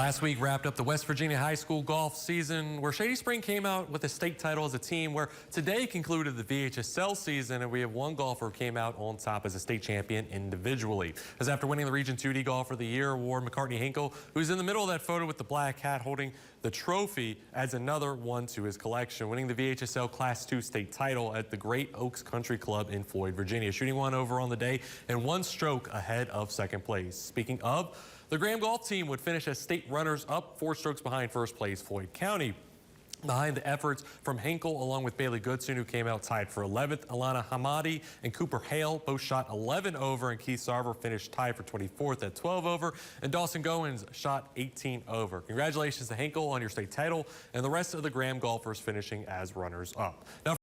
Last week wrapped up the West Virginia high school golf season, where Shady Spring came out with a state title as a team, where today concluded the VHSL season, and we have one golfer who came out on top as a state champion individually. As after winning the Region 2D Golfer of the Year award, McCartney Hinkle, who's in the middle of that photo with the black hat holding the trophy, adds another one to his collection, winning the VHSL Class 2 state title at the Great Oaks Country Club in Floyd, Virginia, shooting one over on the day and one stroke ahead of second place. Speaking of, the Graham golf team would finish as state runners-up, 4 strokes behind first place Floyd County. Behind the efforts from Hinkle, along with Bailey Goodson, who came out tied for 11th, Alana Hamadi and Cooper Hale both shot 11 over, and Keith Sarver finished tied for 24th at 12 over, and Dawson Goins shot 18 over. Congratulations to Hinkle on your state title, and the rest of the Graham golfers finishing as runners-up. Now,